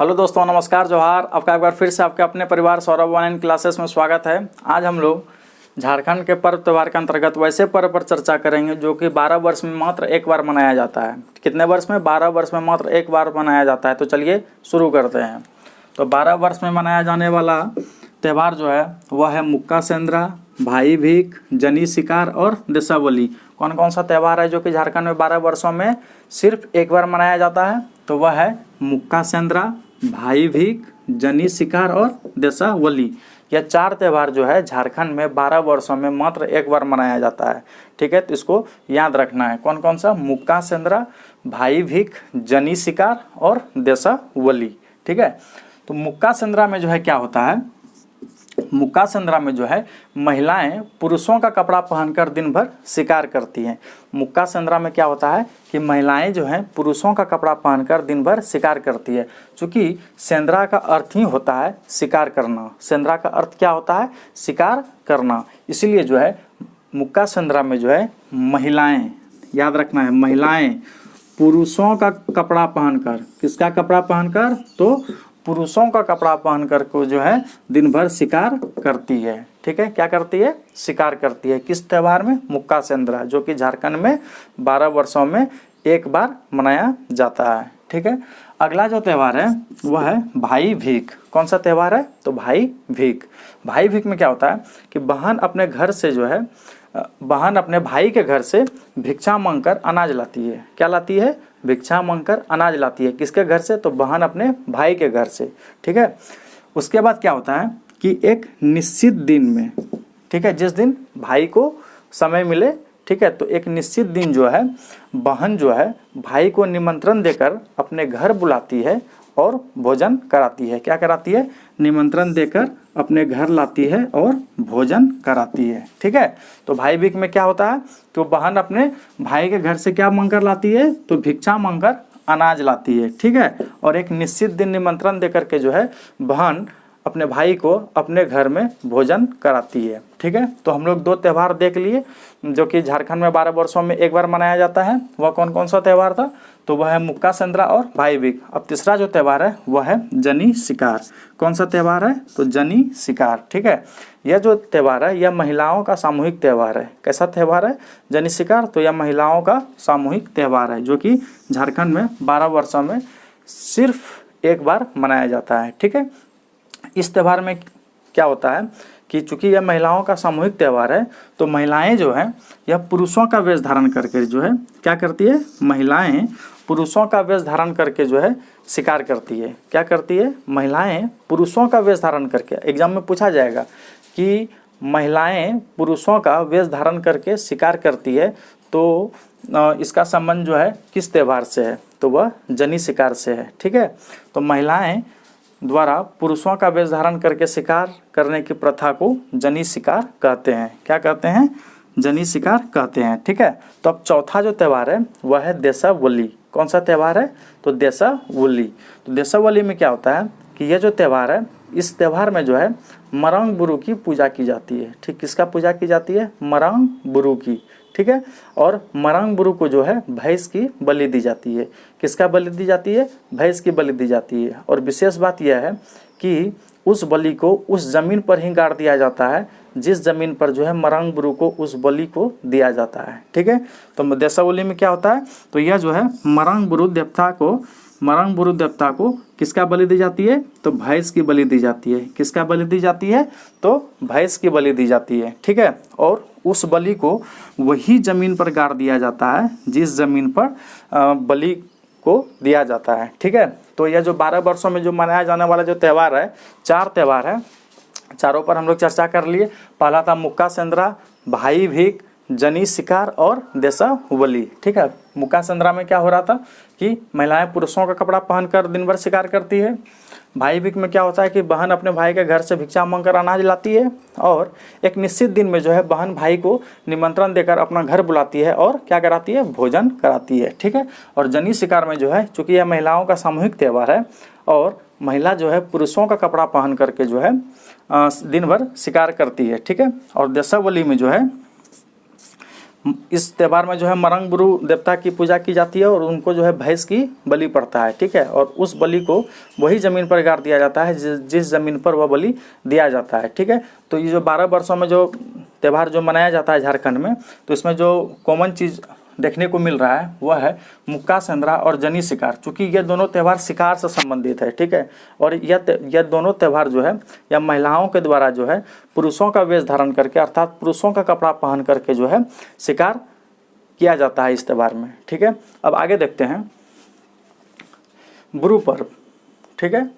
Hello दोस्तों, नमस्कार, जोहार। आपका एक बार फिर से आपके अपने परिवार सौरभ ऑनलाइन क्लासेस में स्वागत है। आज हम लोग झारखंड के पर्व त्यौहार के अंतर्गत वैसे पर्व पर चर्चा करेंगे जो कि 12 वर्ष में मात्र एक बार मनाया जाता है। कितने वर्ष में? 12 वर्ष में मात्र एक बार मनाया जाता है। तो चलिए शुरू करते हैं। तो 12 वर्ष में मनाया जाने वाला त्यौहार जो है वह है मुक्का सेंद्रा, भाई भीख, जनी शिकार और दीपावली। कौन कौन सा त्यौहार है जो कि झारखंड में 12 वर्षों में सिर्फ एक बार मनाया जाता है? तो वह है मुक्का सेंद्रा, भाई भीख, जनी शिकार और दीपावली। यह चार त्यौहार जो है झारखंड में 12 वर्षों में मात्र एक बार मनाया जाता है। ठीक है, तो इसको याद रखना है। कौन कौन सा? मुक्का सेंद्रा, भाई भीख, जनी शिकार और दीपावली। ठीक है, तो मुक्का सेंद्रा में जो है क्या होता है? मुक्का सेंद्रा में जो है महिलाएं पुरुषों का कपड़ा पहनकर दिन भर शिकार करती हैं। मुक्का सेंद्रा में क्या होता है कि महिलाएं जो हैं पुरुषों का कपड़ा पहनकर दिन भर शिकार करती है। चूँकि सेंद्रा का अर्थ ही होता है शिकार करना। सेंद्रा का अर्थ क्या होता है? शिकार करना। इसलिए जो है मुक्का सेंद्रा में जो है महिलाएं, याद रखना है, महिलाएं पुरुषों का कपड़ा पहनकर, किसका कपड़ा पहनकर? तो पुरुषों का कपड़ा पहनकर को जो है दिन भर शिकार करती है। ठीक है, क्या करती है? शिकार करती है। किस त्यौहार में? मुक्का सेंद्रा, जो कि झारखंड में 12 वर्षों में एक बार मनाया जाता है। ठीक है, अगला जो त्यौहार है वह है भाई भीख। कौन सा त्यौहार है? तो भाई भीख। भाई भीख में क्या होता है कि बहन अपने घर से जो है, बहन अपने भाई के घर से भिक्षा मांगकर अनाज लाती है। क्या लाती है? भिक्षा मांगकर अनाज लाती है। किसके घर से? तो बहन अपने भाई के घर से। ठीक है, उसके बाद क्या होता है कि एक निश्चित दिन में, ठीक है, जिस दिन भाई को समय मिले, ठीक है, तो एक निश्चित दिन जो है बहन जो है भाई को निमंत्रण देकर अपने घर बुलाती है और भोजन कराती है। क्या कराती है? निमंत्रण देकर अपने घर लाती है और भोजन कराती है। ठीक है, तो भाई भीख में क्या होता है? तो बहन अपने भाई के घर से क्या मांगकर लाती है? तो भिक्षा मांगकर अनाज लाती है। ठीक है, और एक निश्चित दिन निमंत्रण देकर के जो है बहन अपने भाई को अपने घर में भोजन कराती है। ठीक है, तो हम लोग दो त्यौहार देख लिए जो कि झारखंड में 12 वर्षों में एक बार मनाया जाता है। वह कौन कौन सा त्यौहार था? तो वह है मुक्का सेंद्रा और भाई भीख। अब तीसरा जो त्यौहार है वह है जनी शिकार। कौन सा त्यौहार है? तो जनी शिकार। ठीक है, यह जो त्यौहार है यह महिलाओं का सामूहिक त्यौहार है। कैसा त्यौहार है? जनी शिकार। तो यह महिलाओं का सामूहिक त्यौहार है जो कि झारखंड में 12 वर्षों में सिर्फ एक बार मनाया जाता है। ठीक है, इस त्यौहार में क्या होता है कि चूंकि यह महिलाओं का सामूहिक त्यौहार है तो महिलाएं जो हैं यह पुरुषों का वेश धारण करके जो है क्या करती है? महिलाएं पुरुषों का वेश धारण करके जो है शिकार करती है। क्या करती है? महिलाएं पुरुषों का वेश धारण करके। एग्जाम में पूछा जाएगा कि महिलाएं पुरुषों का वेश धारण करके शिकार करती है, तो इसका संबंध जो है किस त्यौहार से है? तो वह जनी शिकार से है। ठीक है, तो महिलाएं द्वारा पुरुषों का वेश धारण करके शिकार करने की प्रथा को जनी शिकार कहते हैं। क्या कहते हैं? जनी शिकार कहते हैं। ठीक है, तो अब चौथा जो त्यौहार है वह है दीपावली। कौन सा त्यौहार है? तो दीपावली। तो दीपावली में क्या होता है कि यह जो त्यौहार है, इस त्यौहार में जो है मरंग बुरु की पूजा की जाती है। ठीक, किसका पूजा की जाती है? मरंग बुरु की। ठीक है, और मरंग बुरु को जो है भैंस की बलि दी जाती है। किसका बलि दी जाती है? भैंस की बलि दी जाती है। और विशेष बात यह है कि उस बलि को उस जमीन पर ही गाड़ दिया जाता है जिस जमीन पर जो है मरंग बुरु को उस बलि को दिया जाता है। ठीक है, तो दीपावली में क्या होता है? तो यह जो है मरंग बुरु देवता को किसका बलि दी जाती है? तो भैंस की बलि दी जाती है। किसका बलि दी जाती है? तो भैंस की बलि दी जाती है। ठीक है, और उस बलि को वही जमीन पर गाड़ दिया जाता है जिस जमीन पर बलि को दिया जाता है। ठीक है, तो यह जो 12 वर्षों में जो मनाया जाने वाला जो त्यौहार है, चार त्यौहार है, चारों पर हम लोग चर्चा कर लिए। पहला था मुक्का सेंद्रा, भाई भीख, जनी शिकार और दीपावली। ठीक है, मुक्का सेंद्रा में क्या हो रहा था कि महिलाएं पुरुषों का कपड़ा पहनकर दिन भर शिकार करती है। भाई भीख में क्या होता है कि बहन अपने भाई के घर से भिक्षा मांगकर अनाज लाती है और एक निश्चित दिन में जो है बहन भाई को निमंत्रण देकर अपना घर बुलाती है और क्या कराती है? भोजन कराती है। ठीक है, और जनी शिकार में जो है चूँकि यह महिलाओं का सामूहिक त्यौहार है और महिला जो है पुरुषों का कपड़ा पहन करके जो है दिन भर शिकार करती है। ठीक है, और दीपावली में जो है इस त्यौहार में जो है मरंग बुरु देवता की पूजा की जाती है और उनको जो है भैंस की बलि पड़ता है, ठीक है। और उस बलि को वही ज़मीन पर गाड़ दिया जाता है जिस ज़मीन पर वह बलि दिया जाता है, ठीक है। तो ये जो 12 वर्षों में जो त्यौहार जो मनाया जाता है झारखंड में, तो इसमें जो कॉमन चीज़ देखने को मिल रहा है वह है मुक्का सेंद्रा और जनी शिकार, चूँकि ये दोनों त्यौहार शिकार से संबंधित है, ठीक है। और यह दोनों त्यौहार जो है या महिलाओं के द्वारा जो है पुरुषों का वेश धारण करके अर्थात पुरुषों का कपड़ा पहन करके जो है शिकार किया जाता है इस त्यौहार में, ठीक है। अब आगे देखते हैं बुरु पर्व, ठीक है।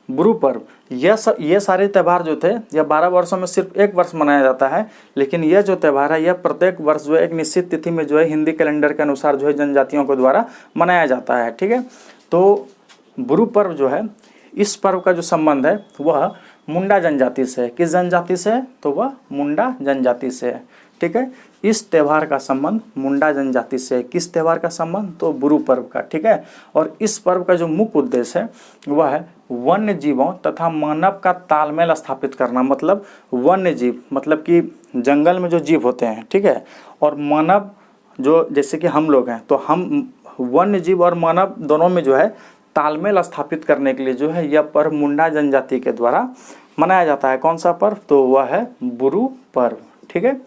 बुरु पर्व ये सारे त्यौहार जो थे यह 12 वर्षों में सिर्फ एक वर्ष मनाया जाता है, लेकिन यह जो त्यौहार है यह प्रत्येक वर्ष जो है एक निश्चित तिथि में जो है हिंदी कैलेंडर के अनुसार जो है जनजातियों के द्वारा मनाया जाता है, ठीक है। तो बुरु पर्व जो है, इस पर्व का जो संबंध है वह मुंडा जनजाति से है। किस जनजाति से है? तो वह मुंडा जनजाति से है, ठीक है। इस त्यौहार का संबंध मुंडा जनजाति से है। किस त्यौहार का संबंध? तो बुरु पर्व का, ठीक है। और इस पर्व का जो मुख्य उद्देश्य है वह है वन्य जीवों तथा मानव का तालमेल स्थापित करना। मतलब वन्य जीव मतलब कि जंगल में जो जीव होते हैं, ठीक है, और मानव जो जैसे कि हम लोग हैं, तो हम वन्य जीव और मानव दोनों में जो है तालमेल स्थापित करने के लिए जो है यह पर्व मुंडा जनजाति के द्वारा मनाया जाता है। कौन सा पर्व? तो वह है बुरु पर्व, ठीक है।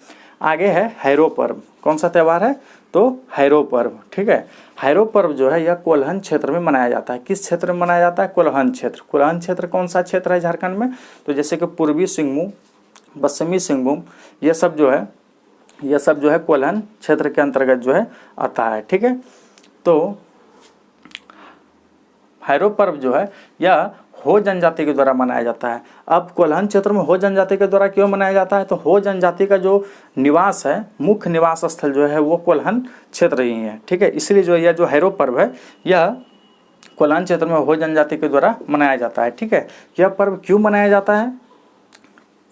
आगे है हैरो पर्व। कौन सा त्यौहार है? तो हैरो पर्व, ठीक है। हैरो पर्व जो है यह कोल्हन क्षेत्र में मनाया जाता है। किस क्षेत्र में मनाया जाता है? कोल्हन क्षेत्र। कोल्हन क्षेत्र कौन सा क्षेत्र है झारखंड में? तो जैसे कि पूर्वी सिंहभूम, पश्चिमी सिंहभूम, ये सब जो है कोल्हन क्षेत्र के अंतर्गत जो है आता है, ठीक है। तो हैरो पर्व जो है यह हो जनजाति के द्वारा मनाया जाता है। अब कोल्हन क्षेत्र में हो जनजाति के द्वारा क्यों मनाया जाता है? तो हो जनजाति का जो निवास है, मुख्य निवास स्थल जो है वो कोल्हन क्षेत्र ही है, ठीक है। इसलिए जो यह जो हैरो पर्व है यह कोल्हन क्षेत्र में हो जनजाति के द्वारा मनाया जाता है, ठीक है। यह पर्व क्यों मनाया जाता है?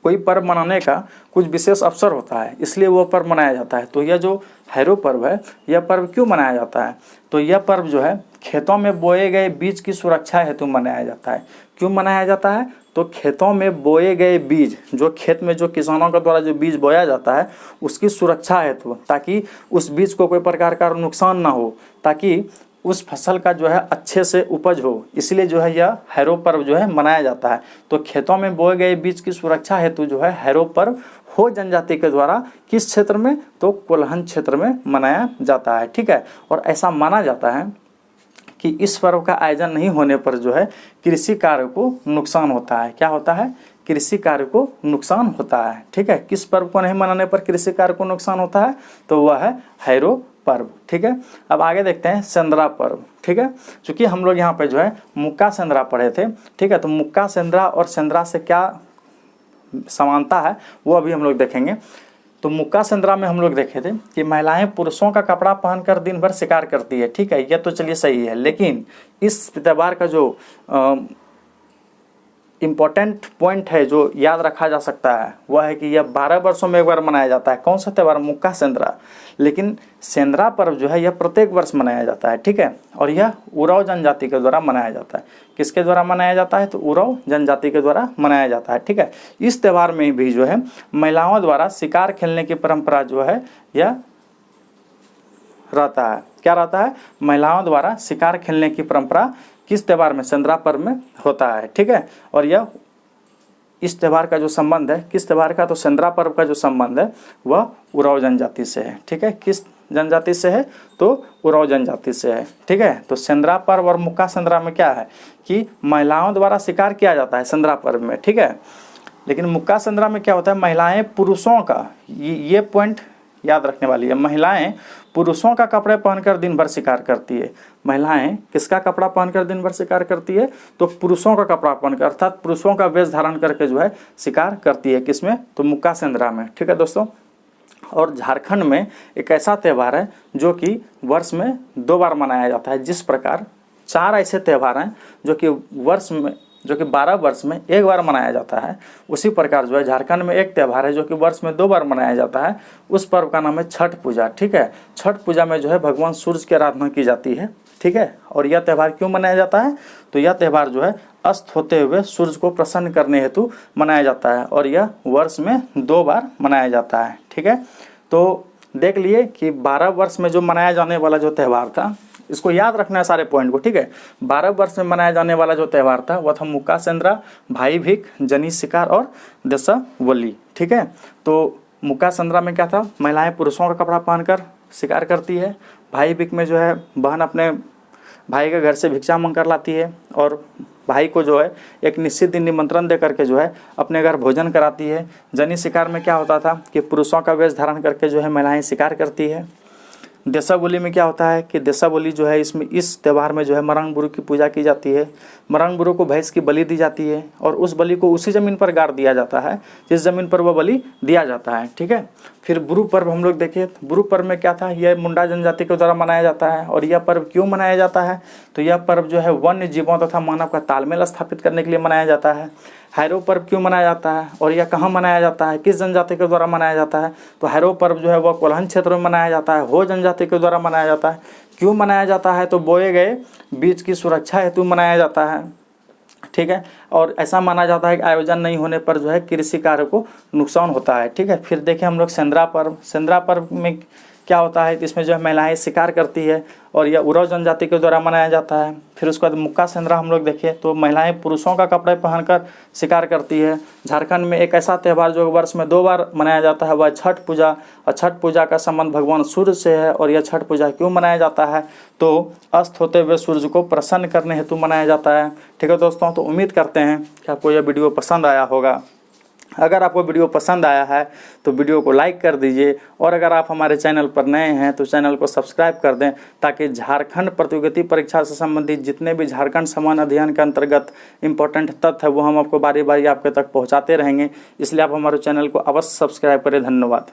कोई पर्व मनाने का कुछ विशेष अवसर होता है, इसलिए वो पर्व मनाया जाता है। तो यह जो हैरो पर्व है यह पर्व क्यों मनाया जाता है? तो यह पर्व जो है खेतों में बोए गए बीज की सुरक्षा हेतु मनाया जाता है। क्यों मनाया जाता है? तो खेतों में बोए गए बीज, जो खेत में जो किसानों के द्वारा जो बीज बोया जाता है उसकी सुरक्षा हेतु, ताकि उस बीज को कोई प्रकार का नुकसान ना हो, ताकि उस फसल का जो है अच्छे से उपज हो, इसलिए जो है यह हैरो पर्व जो है मनाया जाता है। तो खेतों में बोए गए बीज की सुरक्षा हेतु जो है हैरो पर्व हो जनजाति के द्वारा किस क्षेत्र में? तो कोल्हन क्षेत्र में मनाया जाता है, ठीक है। और ऐसा माना जाता है कि इस पर्व का आयोजन नहीं होने पर जो है कृषि कार्य को नुकसान होता है। क्या होता है? कृषि कार्य को नुकसान होता है, ठीक है। किस पर्व को नहीं मनाने पर कृषि कार्य को नुकसान होता है? तो वह है हैरो पर्व, ठीक है। अब आगे देखते हैं सेंद्रा पर्व, ठीक है। चूंकि हम लोग यहाँ पे जो है मुक्का सेंद्रा पढ़े थे, ठीक है, तो मुक्का सेंद्रा और सेंद्रा से क्या समानता है वो अभी हम लोग देखेंगे। तो मुक्का सेंद्रा में हम लोग देखे थे कि महिलाएं पुरुषों का कपड़ा पहनकर दिन भर शिकार करती है, ठीक है, यह तो चलिए सही है। लेकिन इस त्यौहार का जो इम्पोर्टेंट पॉइंट है जो याद रखा जा सकता है वह है कि यह 12 वर्षों में एक बार मनाया जाता है। कौन सा त्यौहार? मुक्का सेंद्रा। लेकिन सेंद्रा पर्व जो है यह प्रत्येक वर्ष मनाया जाता है, ठीक है। और यह उराव जनजाति के द्वारा मनाया जाता है। किसके द्वारा मनाया जाता है? तो उराव जनजाति के द्वारा मनाया जाता है, ठीक है। इस त्यौहार में भी जो है महिलाओं द्वारा शिकार खेलने की परंपरा जो है यह रहता है। क्या रहता है? महिलाओं द्वारा शिकार खेलने की परंपरा किस त्यौहार में? सेंद्रा पर्व में होता है, ठीक है। और यह इस त्यौहार का जो संबंध है किस त्यौहार का? तो सेंद्रा पर्व का जो संबंध है वह उराव जनजाति से है, ठीक है। किस जनजाति से है? तो उराव जनजाति से है, ठीक है। तो सेंद्रा पर्व और मुक्का सेंद्रा में क्या है कि महिलाओं द्वारा शिकार किया जाता है सेंद्रा पर्व में, ठीक है। लेकिन मुक्का सेंद्रा में क्या होता है? महिलाएं पुरुषों का, ये पॉइंट याद रखने वाली है, महिलाएं पुरुषों का कपड़े पहनकर दिन भर शिकार करती है। महिलाएं किसका कपड़ा पहनकर दिन भर शिकार करती है? तो पुरुषों का कपड़ा पहनकर, अर्थात पुरुषों का वेश धारण करके जो है शिकार करती है। किसमें? तो मुक्का सेंद्रा में, ठीक है दोस्तों। और झारखंड में एक ऐसा त्यौहार है जो कि वर्ष में 2 बार मनाया जाता है। जिस प्रकार 4 ऐसे त्यौहार हैं जो कि 12 वर्ष में एक बार मनाया जाता है, उसी प्रकार जो है झारखंड में एक त्यौहार है जो कि वर्ष में 2 बार मनाया जाता है। उस पर्व का नाम है छठ पूजा, ठीक है। छठ पूजा में जो है भगवान सूर्य की आराधना की जाती है, ठीक है। और यह त्यौहार क्यों मनाया जाता है? तो यह त्यौहार जो है अस्त होते हुए सूर्य को प्रसन्न करने हेतु मनाया जाता है और यह वर्ष में 2 बार मनाया जाता है, ठीक है। तो देख लिए कि 12 वर्ष में जो मनाया जाने वाला जो त्यौहार था, इसको याद रखना है सारे पॉइंट को, ठीक है। 12 वर्ष में मनाया जाने वाला जो त्यौहार था वह था मुक्का सेंद्रा, भाई भीख, जनी शिकार और दशावली, ठीक है। तो मुक्का सेंद्रा में क्या था, महिलाएं पुरुषों का कपड़ा पहनकर शिकार करती है। भाई भीख में जो है बहन अपने भाई के घर से भिक्षा मांग कर लाती है और भाई को जो है एक निश्चित दिन निमंत्रण दे करके जो है अपने घर भोजन कराती है। जनी शिकार में क्या होता था कि पुरुषों का वेश धारण करके जो है महिलाएं शिकार करती है। दशावली में क्या होता है कि दशावली जो है इसमें इस त्यौहार में जो है मरंग बुरु की पूजा की जाती है। मरंग बुरु को भैंस की बलि दी जाती है और उस बलि को उसी ज़मीन पर गाड़ दिया जाता है जिस ज़मीन पर वह बलि दिया जाता है, ठीक है। फिर बुरु पर्व हम लोग देखें, बुरु पर्व में क्या था, यह मुंडा जनजाति के द्वारा मनाया जाता है। और यह पर्व क्यों मनाया जाता है, तो यह पर्व जो है वन्य जीवों तथा मानव का तालमेल स्थापित करने के लिए मनाया जाता है। हैरो पर्व क्यों मनाया जाता है और यह कहाँ मनाया जाता है, किस जनजाति के द्वारा मनाया जाता है, तो हैरो पर्व जो है वह कोल्हन क्षेत्र में मनाया जाता है, हो जनजाति के द्वारा मनाया जाता है। क्यों मनाया जाता है, तो बोए गए बीज की सुरक्षा हेतु मनाया जाता है, ठीक है। और ऐसा माना जाता है कि आयोजन नहीं होने पर जो है कृषि कार्य को नुकसान होता है, ठीक है। फिर देखें हम लोग सेंद्रा पर्व। सेंद्रा पर्व में क्या होता है, इसमें जो है महिलाएं शिकार करती है और यह उराव जनजाति के द्वारा मनाया जाता है। फिर उसके बाद मुक्का सेंद्रा हम लोग देखें तो महिलाएं पुरुषों का कपड़े पहनकर शिकार करती है। झारखंड में एक ऐसा त्यौहार जो वर्ष में 2 बार मनाया जाता है वह छठ पूजा, और छठ पूजा का संबंध भगवान सूर्य से है। और यह छठ पूजा क्यों मनाया जाता है, तो अस्त होते हुए सूर्य को प्रसन्न करने हेतु मनाया जाता है, ठीक है दोस्तों। तो उम्मीद करते हैं कि आपको यह वीडियो पसंद आया होगा। अगर आपको वीडियो पसंद आया है तो वीडियो को लाइक कर दीजिए, और अगर आप हमारे चैनल पर नए हैं तो चैनल को सब्सक्राइब कर दें, ताकि झारखंड प्रतियोगिता परीक्षा से संबंधित जितने भी झारखंड समान अध्ययन के अंतर्गत इंपॉर्टेंट तथ्य है वो हम आपको बारी बारी आपके तक पहुंचाते रहेंगे। इसलिए आप हमारे चैनल को अवश्य सब्सक्राइब करें। धन्यवाद।